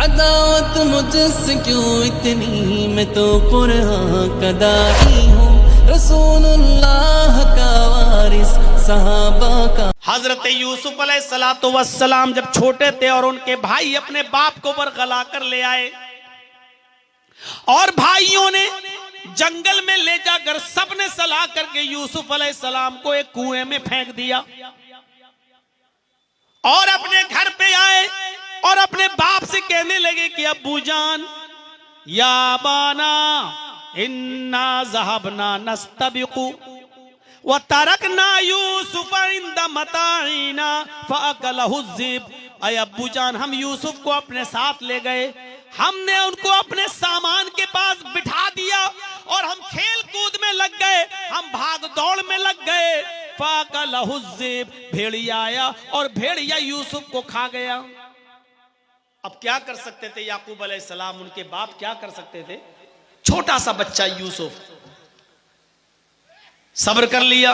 अदावत मुझसे क्यों इतनी, मैं तो पुरहा कदाई हूँ, रसूलुल्लाह का वारिस, सहाबा का। हजरत यूसुफ अलैहिस्सलातु वस्सलाम जब छोटे थे और उनके भाई अपने बाप को बरगला कर ले आए और भाइयों ने जंगल में ले जाकर सबने सलाह करके यूसुफ अलैहिस्सलाम को एक कुएं में फेंक दिया और अपने घर पे आए और अपने बाप से कहने लगे कि अब्बू जान, या बाना इन्ना ज़हबना नस्तबिकु व तरकना यूसुफ इंद मताइना फअकलहु ज़िब। अय अब्बू जान, हम यूसुफ को अपने साथ ले गए, हमने उनको अपने सामान के पास बिठा दिया और हम खेल कूद में लग गए, हम भाग दौड़ में लग गए। फअकलहु ज़िब, भेड़िया आया और भेड़िया यूसुफ को खा गया। अब क्या कर सकते थे याकूब अलैहिस्सलाम, उनके बाप क्या कर सकते थे? छोटा सा बच्चा यूसुफ सब्र कर लिया,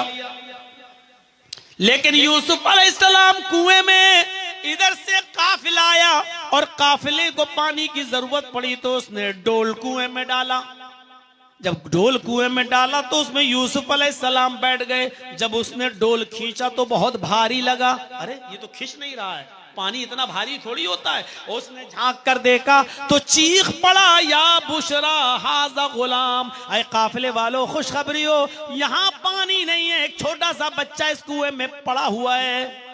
लेकिन यूसुफ अलैहिस्सलाम कुएं में इधर से काफिला आया और काफिले को पानी की जरूरत पड़ी तो उसने डोल कुएं में डाला। जब डोल कुएं में डाला तो उसमें यूसुफ अलैहिस्सलाम बैठ गए। जब उसने डोल खींचा तो बहुत भारी लगा। अरे ये तो खींच नहीं रहा है, पानी इतना भारी थोड़ी होता है। उसने झांक कर देखा तो चीख पड़ा, या बुशरा हाजा गुलाम, अय काफिले वालों खुशखबरी हो, यहाँ पानी नहीं है, एक छोटा सा बच्चा इस कुएं में पड़ा हुआ है।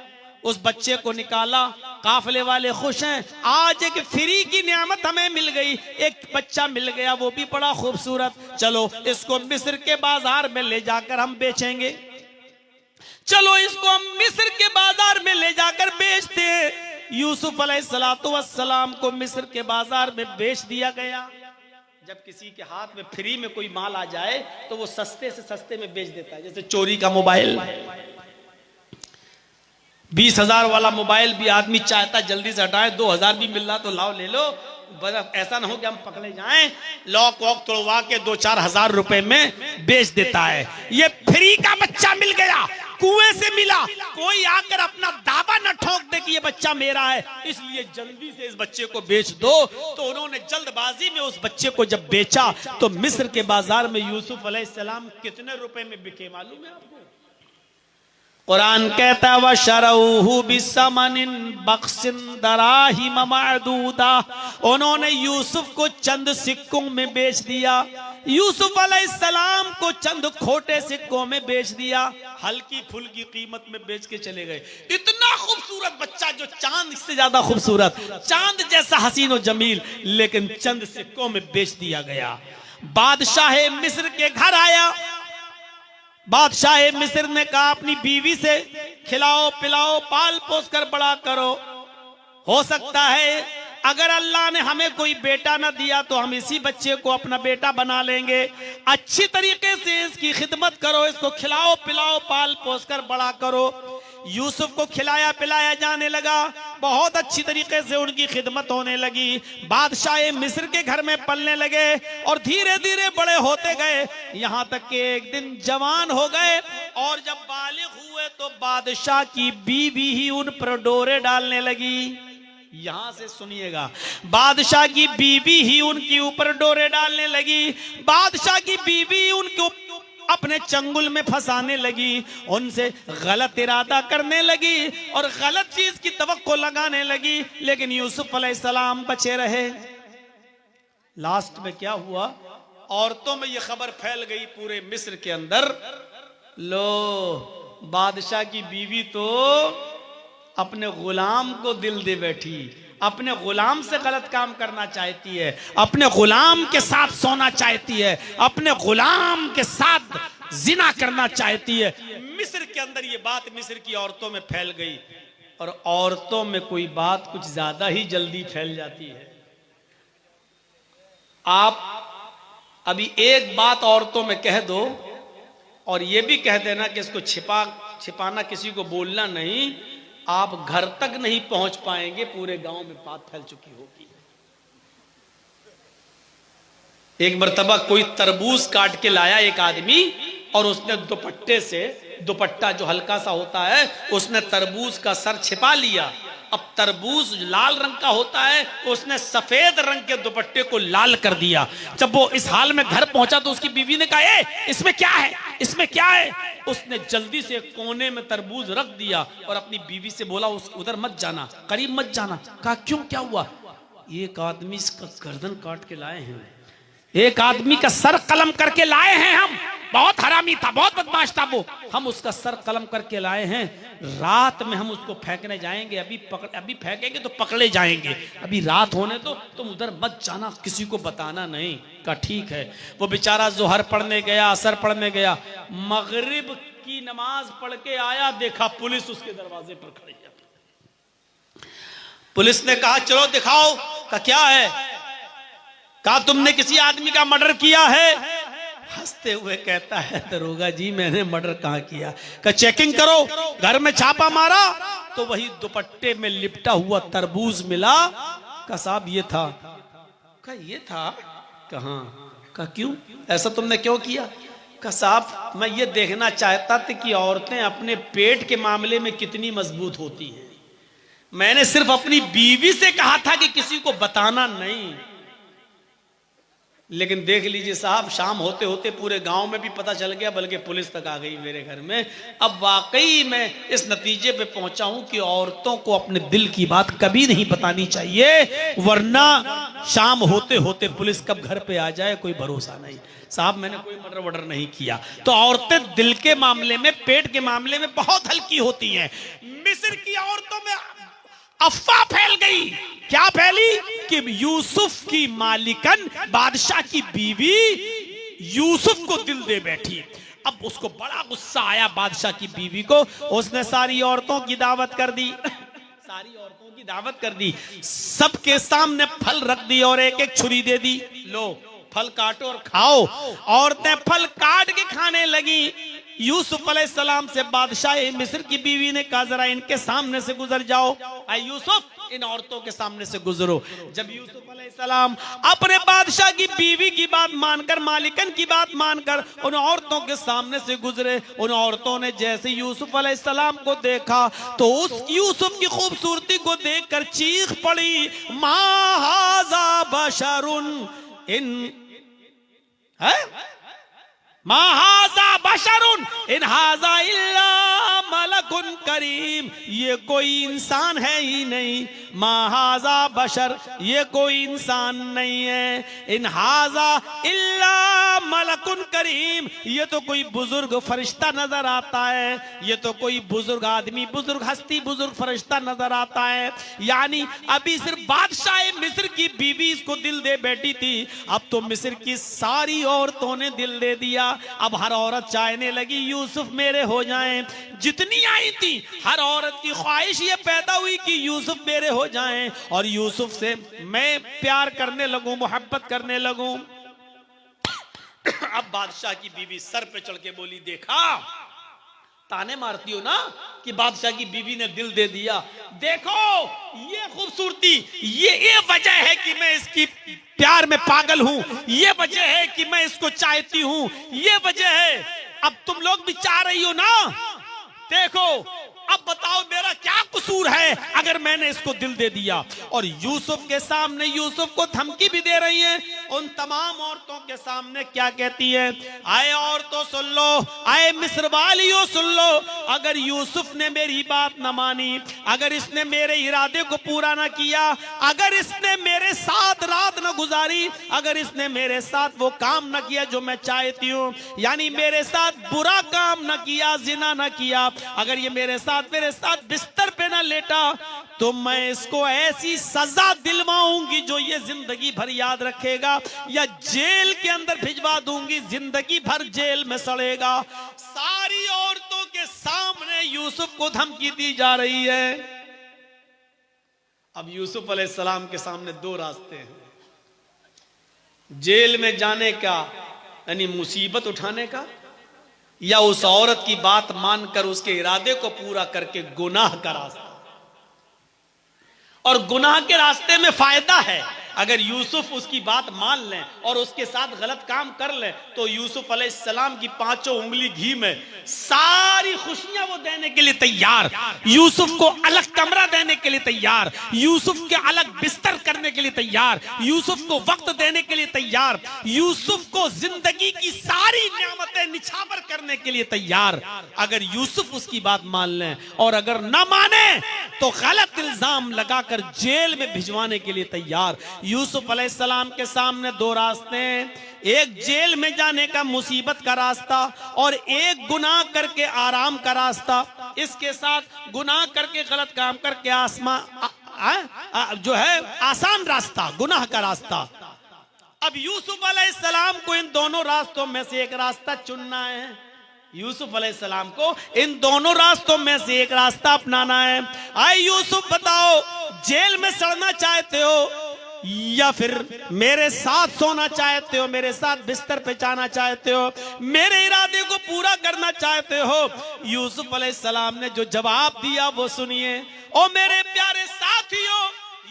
उस बच्चे को निकाला, काफिले वाले खुश हैं, आज एक फ्री की नियामत हमें मिल गई, एक बच्चा मिल गया, वो भी बड़ा खूबसूरत, चलो इसको मिस्र के बाजार में ले जाकर हम बेचेंगे, चलो इसको हम मिस्र के बाजार में ले जाकर बेचते हैं। यूसुफ अलैहिस्सलातु वस्सलाम को मिस्र के बाजार में बेच दिया गया। जब किसी के हाथ में फ्री में कोई माल आ जाए तो वो सस्ते से सस्ते में बेच देता है। जैसे चोरी का मोबाइल, 20,000 वाला मोबाइल भी आदमी चाहता है जल्दी से हटाए, 2,000 भी मिल रहा तो लाओ ले लो, ऐसा ना हो कि हम पकड़े जाएं, लॉक वॉक तोड़वा के 2-4 हजार रुपए में बेच देता है। ये फ्री का बच्चा मिल गया, कुएं से मिला, कोई आकर अपना दावा न ठोक दे कि ये बच्चा मेरा है, इसलिए जल्दी से इस बच्चे को बेच दो। तो उन्होंने जल्दबाजी में उस बच्चे को जब बेचा तो मिस्र के बाजार में यूसुफ अलैहिस्सलाम कितने रुपए में बिके मालूम है आपको? कुरान कहता है वशरऊहु बिसमनिन बख्सिन दराहिम मअदूदा, उन्होंने यूसुफ को चंद सिक्कों में बेच दिया, यूसुफ अलैहिस्सलाम को चंद खोटे सिक्कों में बेच दिया, हल्की फुल्की कीमत में बेच के चले गए। इतना खूबसूरत बच्चा जो चांद से ज्यादा खूबसूरत, चांद जैसा हसीन और जमील, लेकिन चंद सिक्कों में बेच दिया गया। बादशाह मिस्र के घर आया, बादशाह मिस्र ने कहा अपनी बीवी से खिलाओ पिलाओ पाल पोस कर बड़ा करो, हो सकता है अगर अल्लाह ने हमें कोई बेटा ना दिया तो हम इसी बच्चे को अपना बेटा बना लेंगे, अच्छी तरीके से इसकी खिदमत करो, इसको खिलाओ पिलाओ पाल पोस कर बड़ा करो। यूसुफ को खिलाया पिलाया जाने लगा, बहुत अच्छी तरीके से उनकी खिदमत होने लगी, बादशाह मिस्र के घर में पलने लगे और धीरे धीरे बड़े होते गए, यहाँ तक कि एक दिन जवान हो गए और जब बालिग हुए तो बादशाह की बीवी ही उन पर डोरे डालने लगी। यहां से सुनिएगा, बादशाह की बीवी ही उनके ऊपर डोरे डालने लगी, बादशाह की बीवी उनको अपने चंगुल में फंसाने लगी, उनसे गलत इरादा करने लगी और गलत चीज की तवक्को लगाने लगी, लेकिन यूसुफ अलैहिस्सलाम बचे रहे। लास्ट में क्या हुआ, औरतों में यह खबर फैल गई पूरे मिस्र के अंदर, लो बादशाह की बीवी तो अपने गुलाम को दिल दे बैठी, अपने गुलाम से गलत काम करना चाहती है, अपने गुलाम के साथ सोना चाहती है, अपने गुलाम के साथ जिना करना चाहती है। मिस्र के अंदर ये बात मिस्र की औरतों में फैल गई और औरतों में कोई बात कुछ ज्यादा ही जल्दी फैल जाती है। आप अभी एक बात औरतों में कह दो और ये भी कह देना कि इसको छिपाना किसी को बोलना नहीं, आप घर तक नहीं पहुंच पाएंगे, पूरे गांव में बात फैल चुकी होगी। एक मर्तबा कोई तरबूज काट के लाया एक आदमी और उसने दुपट्टे से, दुपट्टा जो हल्का सा होता है, उसने तरबूज का सर छिपा लिया अब तरबूज लाल रंग का होता है, उसने सफेद रंग के दुपट्टे को लाल कर दिया। जब वो इस हाल में घर पहुंचा तो उसकी बीवी ने कहा, ए, इसमें क्या है, इसमें क्या है? उसने जल्दी से कोने में तरबूज रख दिया और अपनी बीवी से बोला, उधर मत जाना, करीब मत जाना। कहा क्यों, क्या हुआ? एक आदमी इसका गर्दन काट के लाए हैं, एक आदमी का सर कलम करके लाए हैं हम। बहुत हरामी था, बहुत बदमाश था वो, हम उसका सर कलम करके लाए हैं। रात में हम उसको फेंकने जाएंगे, अभी फेंकेंगे तो पकड़े जाएंगे, अभी रात होने दो, तुम उधर मत जाना, किसी को बताना नहीं। का ठीक है। वो बेचारा जोहर पढ़ने गया, असर पढ़ने गया, मगरिब की नमाज पढ़ के आया, देखा पुलिस उसके दरवाजे पर खड़ी है। पुलिस ने कहा चलो दिखाओ। का क्या है? कहा तुमने किसी आदमी का मर्डर किया है। हंसते हुए कहता है, दरोगा जी मैंने मर्डर कहां किया? का चेकिंग करो। घर में छापा मारा तो वही दुपट्टे में लिपटा हुआ तरबूज मिला। का साहब ये था। का ये था? कहां? का क्यों, ऐसा तुमने क्यों किया? का साहब मैं ये देखना चाहता था कि औरतें अपने पेट के मामले में कितनी मजबूत होती हैं। मैंने सिर्फ अपनी बीवी से कहा था कि किसी को बताना नहीं, लेकिन देख लीजिए साहब, शाम होते होते पूरे गांव में भी पता चल गया, बल्कि पुलिस तक आ गई मेरे घर में। अब वाकई मैं इस नतीजे पे पहुंचा हूं कि औरतों को अपने दिल की बात कभी नहीं बतानी चाहिए, वरना शाम होते होते पुलिस कब घर पे आ जाए कोई भरोसा नहीं। साहब मैंने कोई मर्डर वर्डर नहीं किया। तो औरतें दिल के मामले में, पेट के मामले में बहुत हल्की होती हैं। मिस्र की औरतों में अफवाह फैल गई। क्या फैली? कि यूसुफ की मालिकन, बादशाह की बीवी यूसुफ को दिल दे बैठी। अब उसको बड़ा गुस्सा आया बादशाह की बीवी को। उसने सारी औरतों की दावत कर दी, सारी औरतों की दावत कर दी, सबके सामने फल रख दी और एक एक छुरी दे दी, लो फल काटो और खाओ। औरतें फल काट के खाने लगी। यूसुफ अलैहिस्सलाम से बादशाह मिस्र की बीवी ने कहा जरा इनके सामने से गुजर जाओ। आई यूसुफ, इन औरतों के सामने से गुजरो। जब यूसुफ अलैहिस्सलाम अपने बादशाह की बीवी की बात मानकर, मालिकन की बात मानकर उन औरतों के सामने से गुजरे, उन औरतों ने जैसे यूसुफ अलैहिस्सलाम को देखा तो उस यूसुफ की खूबसूरती को देखकर चीख पड़ी, मा हाज़ा बशरुन, इन मा हाज़ा बशरुन इन हाज़ा इल्ला मलकुन करीम, ये कोई इंसान है ही नहीं। मा हाज़ा बशर, ये कोई इंसान नहीं है। इन हाज़ा इल्ला मलकुन करीम, ये तो कोई बुजुर्ग फरिश्ता नजर आता है, ये तो कोई बुजुर्ग आदमी, बुजुर्ग हस्ती, बुजुर्ग फरिश्ता नजर आता है। यानी अभी सिर्फ बादशाह मिस्र की बीवी इसको दिल दे बैठी थी, अब तो मिस्र की सारी औरतों ने दिल दे दिया। अब हर औरत चाहने लगी यूसुफ मेरे हो जाएं। जितनी आई थी हर औरत की ख्वाहिश ये पैदा हुई कि यूसुफ मेरे हो जाएं और यूसुफ से मैं प्यार करने लगूं, मोहब्बत करने लगूं। अब बादशाह की बीवी सर पे चढ़ के बोली, देखा ताने मारती हो ना कि बादशाह की बीवी ने दिल दे दिया, देखो ये खूबसूरती, ये वजह है कि मैं इसकी प्यार में पागल हूं, ये वजह है कि मैं इसको चाहती हूं, ये वजह है। अब तुम लोग भी चाह रही हो ना, देखो अब बताओ मेरा क्या कसूर है अगर मैंने इसको दिल दे दिया। और यूसुफ के सामने यूसुफ को धमकी भी दे रही है। उन तमाम औरतों के सामने क्या कहती है, आए औरतों सुन लो, आए मिस्र वालियों सुन लो, अगर यूसुफ ने मेरी बात न मानी, अगर इसने मेरे इरादे को पूरा न किया, अगर इसने मेरे साथ रात न गुजारी, अगर इसने मेरे साथ वो काम न किया जो मैं चाहती हूँ, यानी मेरे साथ बुरा काम न किया, जिना न किया, अगर ये मेरे साथ बिस्तर पे ना लेटा, तो मैं इसको ऐसी सजा दिलवाऊंगी जो ये जिंदगी भर याद रखेगा, या जेल के अंदर भिजवा दूंगी, जिंदगी भर जेल में सड़ेगा। सारी औरतों के सामने यूसुफ को धमकी दी जा रही है। अब यूसुफ अलैहिस्सलाम के सामने दो रास्ते हैं, जेल में जाने का यानी मुसीबत उठाने का, या उस औरत की बात मानकर उसके इरादे को पूरा करके गुनाह का रास्ता। और गुनाह के रास्ते में फायदा है। अगर यूसुफ उसकी बात मान लें और उसके साथ गलत काम कर लें तो यूसुफ अलैहिस्सलाम की 5 उंगली घी में सारी खुशियां वो देने के लिए तैयार, यूसुफ को अलग कमरा देने के लिए तैयार, यूसुफ के अलग बिस्तर करने के लिए तैयार, यूसुफ को वक्त देने के लिए तैयार, यूसुफ को जिंदगी की सारी नेमतें निछावर करने के लिए तैयार। अगर यूसुफ उसकी बात मान लें और अगर ना माने तो गलत इल्जाम लगाकर जेल में भिजवाने के लिए तैयार। यूसुफ अलैहिस्सलाम के सामने 2 रास्ते हैं, एक जेल में जाने का मुसीबत का रास्ता और एक गुनाह करके आराम का रास्ता। इसके साथ गुनाह करके गलत काम करके जो है आसान रास्ता, गुनाह का रास्ता। अब यूसुफ अलैहिस्सलाम को इन दोनों रास्तों में से एक रास्ता चुनना है। यूसुफ अलैहिस्सलाम को इन दोनों रास्तों में से एक रास्ता अपनाना है। आए यूसुफ बताओ, जेल में सड़ना चाहते हो या फिर मेरे साथ सोना चाहते हो, मेरे साथ बिस्तर पे जाना चाहते हो, मेरे इरादे को पूरा करना चाहते हो? यूसुफ अलैहिस्सलाम ने जो जवाब दिया वो सुनिए। ओ मेरे प्यारे साथियों,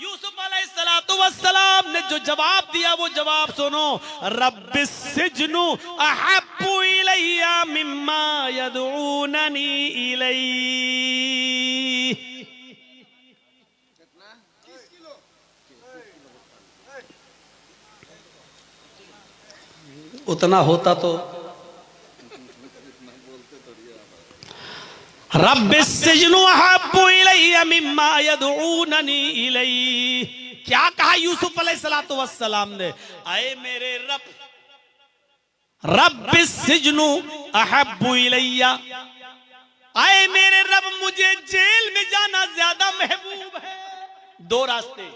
यूसुफ अलैहिस्सलाम ने जो जवाब दिया वो जवाब सुनो। रब्बिस सिजनु अहब्बु इलैया मिम्मा यदऊननी इलैहि। उतना होता तो रब्बिस सिजनु अहब्बु इलैया मिम्मा यदऊननी इलैहि। क्या कहा यूसुफ अलैहिस्सलाम ने? आए मेरे रब, रब्बिस सिजनु अहब्बु इलैया, आए मेरे रब मुझे जेल में जाना ज्यादा महबूब है। 2 रास्ते,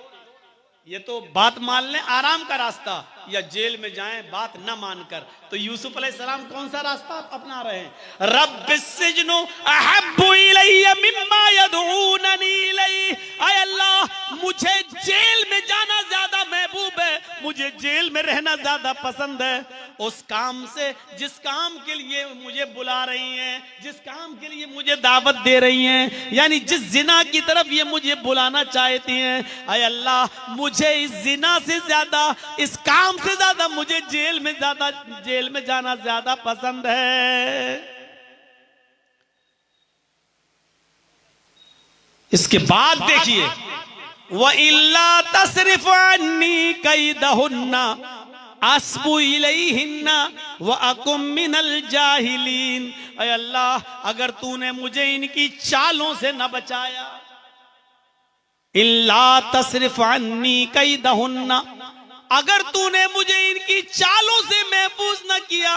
ये तो बात मान लें आराम का रास्ता, या जेल में जाएं बात न मानकर। तो यूसुफ अलैहिस्सलाम कौन सा रास्ता अपना रहे हैं? रब्बिस सिजनु अहब्बु इलैया मिम्मा यदऊननी इलैहि। आय अल्लाह, मुझे जेल में जाना ज्यादा महबूब है, मुझे जेल में रहना ज्यादा पसंद है उस काम से जिस काम के लिए मुझे बुला रही हैं, जिस काम के लिए मुझे दावत दे रही हैं, यानी जिस जिना की तरफ ये मुझे बुलाना चाहती हैं। आय अल्लाह, मुझे इस जिना से ज्यादा, इस काम से ज्यादा मुझे जेल में जाना ज्यादा पसंद है। इसके बाद देखिए, व इल्ला तसरिफ अन्नी कैदहुन्ना अस्बु इलैहिन्ना व अकुम मिनल जाहिलीन। ऐ अल्लाह, अगर तूने मुझे इनकी चालों से न बचाया, इल्ला तसरिफ अन्नी कैदहुन्ना, अगर तूने मुझे इनकी चालों से महफूज न किया।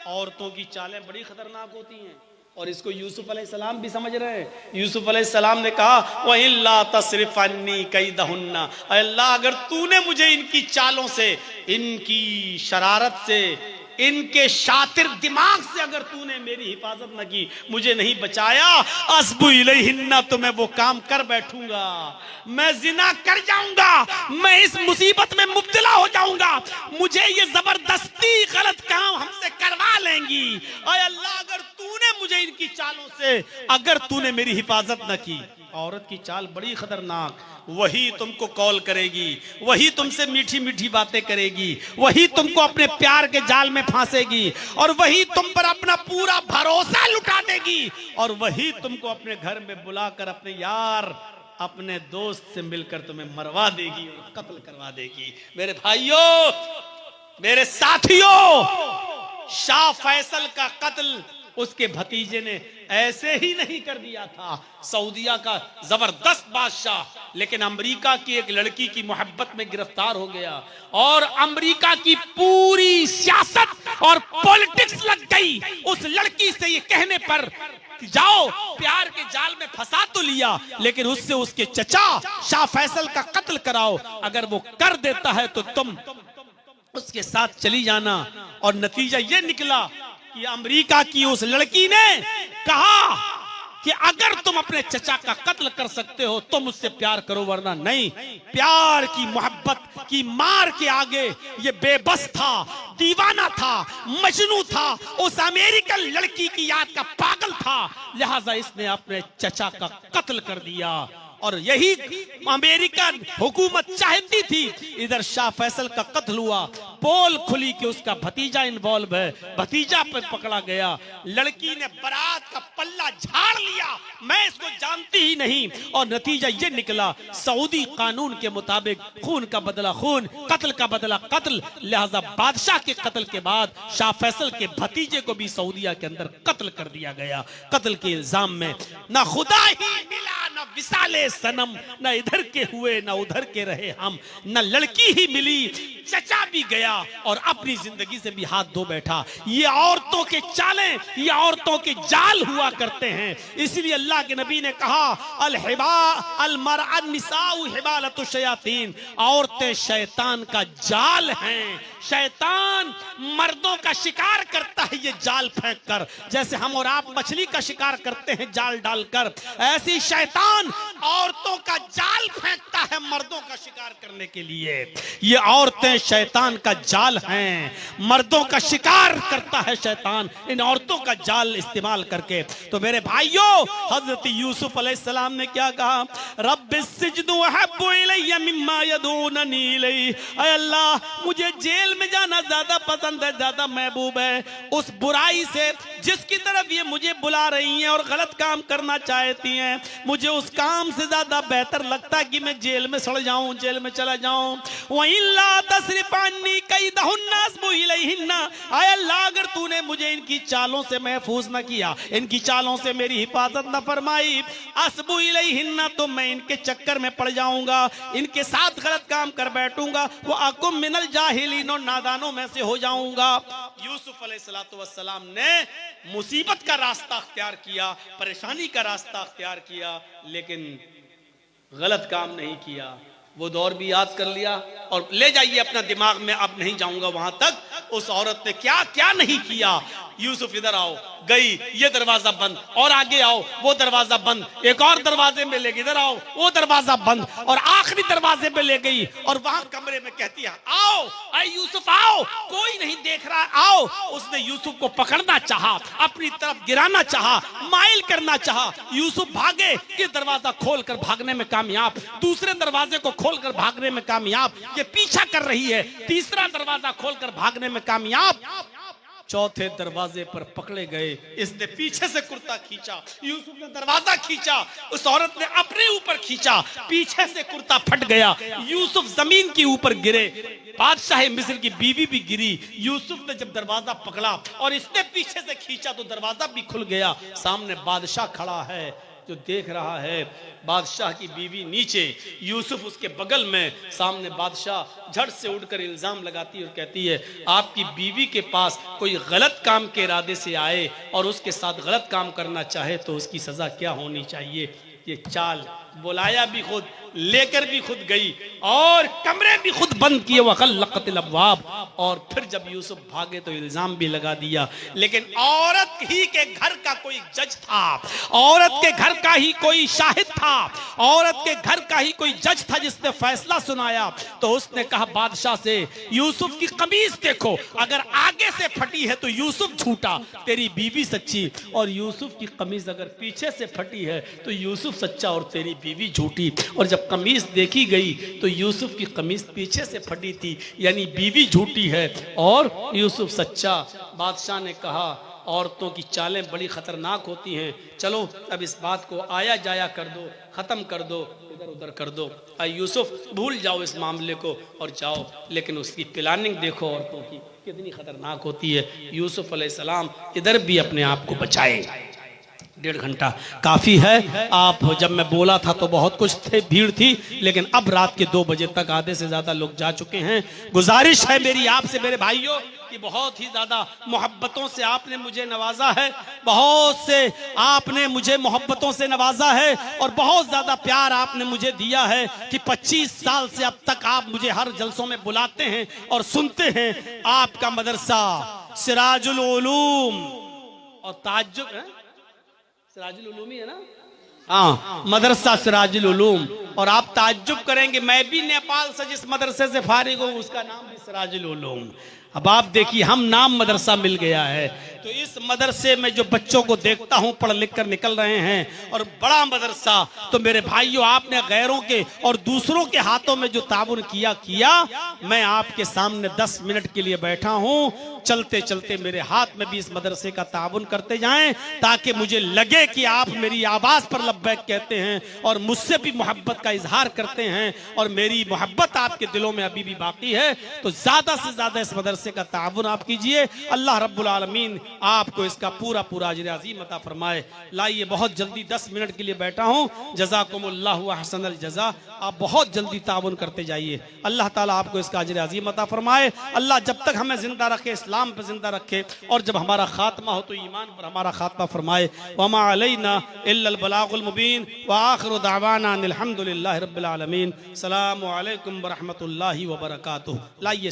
औरतों की चालें बड़ी खतरनाक होती हैं और इसको यूसुफ अलैहिस्सलाम भी समझ रहे हैं। यूसुफ अलैहिस्सलाम ने कहा, व इल्ला तसरिफ अन्नी कैदहुन्ना, अल्लाह अगर तूने मुझे इनकी चालों से, इनकी शरारत से, इनके शातिर दिमाग से अगर तूने मेरी हिफाजत न की, मुझे नहीं बचाया, अस्बु इलैहिन्ना, तो मैं वो काम कर बैठूंगा, मैं जिना कर जाऊंगा, मैं इस मुसीबत में मुब्तला हो जाऊंगा, मुझे ये जबरदस्ती गलत काम हमसे करवा लेंगी। ऐ अल्लाह, अगर तूने मुझे इनकी चालों से, अगर तूने मेरी हिफाजत न की। औरत की चाल बड़ी खतरनाक, वही तुमको कॉल करेगी, वही तुमसे मीठी मीठी बातें करेगी, वही तुमको अपने प्यार के जाल में फांसेगी और वही तुम पर अपना पूरा भरोसा लुटा देगी और वही तुमको अपने घर में बुलाकर अपने यार, अपने दोस्त से मिलकर तुम्हें मरवा देगी और कत्ल करवा देगी। मेरे भाइयों, मेरे साथियों, शाह फैसल का कत्ल उसके भतीजे ने ऐसे ही नहीं कर दिया था। सऊदिया का जबरदस्त बादशाह, लेकिन अमेरिका की एक लड़की की मोहब्बत में गिरफ्तार हो गया और अमेरिका की पूरी सियासत और पॉलिटिक्स लग गई उस लड़की से ये कहने पर, जाओ प्यार के जाल में फंसा तो लिया, लेकिन उससे उसके चचा शाह फैसल का कत्ल कराओ, अगर वो कर देता है तो तुम उसके साथ चली जाना। और नतीजा ये निकला कि अमेरिका की उस लड़की ने कहा कि अगर तुम अपने चचा का कत्ल कर सकते हो तो मुझसे प्यार करो, वरना नहीं। प्यार की मोहब्बत की मार के आगे ये बेबस था, दीवाना था, मजनू था, उस अमेरिकन लड़की की याद का पागल था, लिहाजा इसने अपने चचा का कत्ल कर दिया। और यही अमेरिका हुकूमत चाहती थी। इधर शाह फैसल का कत्ल हुआ, पोल खुली कि उसका भतीजा इन्वॉल्व है, भतीजा पे पकड़ा गया। लड़की ने बारात का पल्ला झाड़ लिया, मैं इसको जानती ही नहीं, और नतीजा ये निकला सऊदी कानून के मुताबिक खून का बदला खून, कत्ल का बदला कत्ल। लिहाजा बादशाह के कत्ल के बाद शाह फैसल के भतीजे को भी सऊदिया के अंदर कत्ल कर दिया गया, कत्ल के इल्जाम में। ना खुदा ही मिला, ना विसाले सनम, ना इधर के हुए ना उधर के रहे हम, ना लड़की ही मिली, चचा भी गया और अपनी जिंदगी से भी हाथ धो बैठा। ये औरतों के चालें, ये औरतों के जाल हुआ करते हैं। इसलिए अल्लाह के नबी ने कहा निसाउ हिबालतु शयातीन, औरतें शैतान का जाल हैं। शैतान मर्दों का शिकार करता है ये जाल फेंक कर, जैसे हम और आप मछली का शिकार करते हैं जाल डालकर, ऐसी शैतान औरतों का जाल फेंकता है मर्दों का शिकार करने के लिए। ये औरतें शैतान का जाल हैं, मर्दों का शिकार करता है शैतान इन औरतों का जाल इस्तेमाल करके। तो मेरे भाइयों, हजरत यूसुफ अलैहिस्सलाम ने क्या कहा, रब्बिस्सिज्नु अहब्बु इलैया मिम्मा यदूननी इलैहि, ऐ अल्लाह मुझे जेल में जाना ज्यादा पसंद है, ज्यादा महबूब है उस बुराई से जिसकी तरफ ये मुझे बुला रही हैं और गलत काम करना चाहती हैं। मुझे उस काम से ज्यादा बेहतर लगता है कि मैं जेल में सड़ जाऊं, जेल में चला जाऊं। वइल्ला तस्रिफानी कैदहुन्ना अस्बु इलैहिन्ना, ऐ अल्लाह अगर तूने मुझे इनकी चालों से महफूज न किया, इनकी चालों से मेरी हिफाजत न फरमाई, अस्बु इलैहिन्ना तो मैं इनके चक्कर में पड़ जाऊंगा, इनके साथ गलत काम कर बैठूंगा, वो अकुम मिनल जाहिलीन, नादानों में से हो जाऊंगा। यूसुफ अलैहिस्सलातु वस्सलाम ने मुसीबत का रास्ता अख्तियार किया, परेशानी का रास्ता अख्तियार किया, लेकिन गलत काम नहीं किया। वो दौर भी याद कर लिया और ले जाइए अपना दिमाग में, अब नहीं जाऊंगा वहां तक। उस औरत ने क्या क्या नहीं किया। यूसुफ इधर आओ, गई, ये दरवाजा बंद, और आगे आओ, वो दरवाजा बंद, एक और दरवाजे में ले गई, इधर आओ, वो दरवाजा बंद, और आखिरी दरवाजे पे ले गई और वहां कमरे में कहती है आओ, अरे यूसुफ आओ, कोई नहीं देख रहा, आओ। उसने यूसुफ को पकड़ना चाहा, अपनी तरफ गिराना चाहा, माइल करना चाहा। यूसुफ भागे, ये दरवाजा खोलकर भागने में कामयाब, दूसरे दरवाजे को खोलकर भागने में कामयाब, ये पीछा कर रही है, तीसरा दरवाजा खोलकर भागने में कामयाब, चौथे दरवाजे पर पकड़े गए। इसने पीछे से कुर्ता खींचा, यूसुफ ने दरवाजा खींचा, उस औरत ने अपने ऊपर खींचा, पीछे से कुर्ता फट गया, यूसुफ जमीन के ऊपर गिरे, बादशाह मिस्र की बीवी भी गिरी। यूसुफ ने जब दरवाजा पकड़ा और इसने पीछे से खींचा तो दरवाजा भी खुल गया। सामने बादशाह खड़ा है जो देख रहा है, बादशाह की बीवी नीचे, यूसुफ उसके बगल में। सामने बादशाह झट से उठकर इल्जाम लगाती है और कहती है आपकी बीवी के पास कोई गलत काम के इरादे से आए और उसके साथ गलत काम करना चाहे तो उसकी सजा क्या होनी चाहिए। ये चाल, बुलाया भी खुद, लेकर भी खुद गई और कमरे भी खुद बंद किए, वग़ल्लक़तिल अब्वाब। और फिर जब यूसुफ भागे तो इल्जाम भी लगा दिया। लेकिन औरत ही के घर का कोई जज था, औरत के घर का ही कोई शाहिद था, औरत के घर का ही कोई जज था जिसने फैसला सुनाया। तो उसने कहा बादशाह से, यूसुफ की कमीज देखो, अगर आगे से फटी है तो यूसुफ झूठा, तेरी बीवी सच्ची, और यूसुफ की कमीज अगर पीछे से फटी है तो यूसुफ सच्चा और तेरी बीवी झूठी। और जब कमीज देखी गई तो यूसुफ की कमीज पीछे से फटी थी, यानी बीवी झूठी है और यूसुफ सच्चा। बादशाह ने कहा औरतों की चालें बड़ी खतरनाक होती हैं, चलो अब इस बात को आया जाया कर दो, खत्म कर दो, इधर उधर कर दो, यूसुफ भूल जाओ इस मामले को और जाओ। लेकिन उसकी प्लानिंग देखो औरतों की कितनी खतरनाक होती है। यूसुफ अलैहिस्सलाम इधर भी अपने आप को बचाए। 1.5 घंटा काफी है। आप जब मैं बोला था तो बहुत कुछ थे, भीड़ थी, लेकिन अब रात के 2 बजे तक आधे से ज्यादा लोग जा चुके हैं। गुजारिश है मेरी आपसे मेरे भाइयों कि बहुत ही ज्यादा मोहब्बतों से आपने मुझे नवाजा है, बहुत से आपने मुझे मोहब्बतों से नवाजा है और बहुत ज्यादा प्यार आपने मुझे दिया है कि 25 साल से अब तक आप मुझे हर जलसों में बुलाते हैं और सुनते हैं। आपका मदरसा सिराजुल उलूम और ताज्जुब सिराजुल उलूम ही है ना, हाँ, मदरसा सिराजुल उलूम और आप ताज्जुब करेंगे, मैं भी नेपाल से जिस मदरसे से फारिग हूँ उसका नाम भी सिराजुल उलूम। अब आप देखिए, हम नाम मदरसा मिल गया है। तो इस मदरसे में जो बच्चों को देखता हूं पढ़ लिख कर निकल रहे हैं, और बड़ा मदरसा, तो मेरे भाइयों आपने गैरों के और दूसरों के हाथों में जो ताबुन किया, मैं आपके सामने 10 मिनट के लिए बैठा हूं। चलते चलते मेरे हाथ में भी इस मदरसे का ताबुन करते जाएं, ताकि मुझे लगे कि आप मेरी आवाज पर लब्बैक कहते हैं और मुझसे भी मोहब्बत का इजहार करते हैं, और मेरी मोहब्बत आपके दिलों में अभी भी बाकी है। तो ज्यादा से ज्यादा इस मदरसे का ताबुन आप कीजिए। अल्लाह रब्बुल आलमीन आपको इसका पूरा पूरा अजर अज़ीम अता फरमाए। लाइए, बहुत जल्दी 10 मिनट के लिए बैठा हूं। जज़ाकुमुल्लाहु अहसनल जज़ा। आप बहुत जल्दी ताबुन करते जाइए। अल्लाह ताला आपको इसका अजर अज़ीम अता फरमाए। अल्लाह जब तक हमें जिंदा रखे, इस्लाम पर जिंदा रखे, और जब हमारा खात्मा हो तो ईमान पर हमारा खात्मा फरमाए। वमा अलैना इल्लल बलागुल मुबीन व आखिरु दावाना अनिल हम्दुलिल्लाहि रब्बिल आलमीन। अस्सलामु अलैकुम व रहमतुल्लाहि व बरकातुहू। लाइए।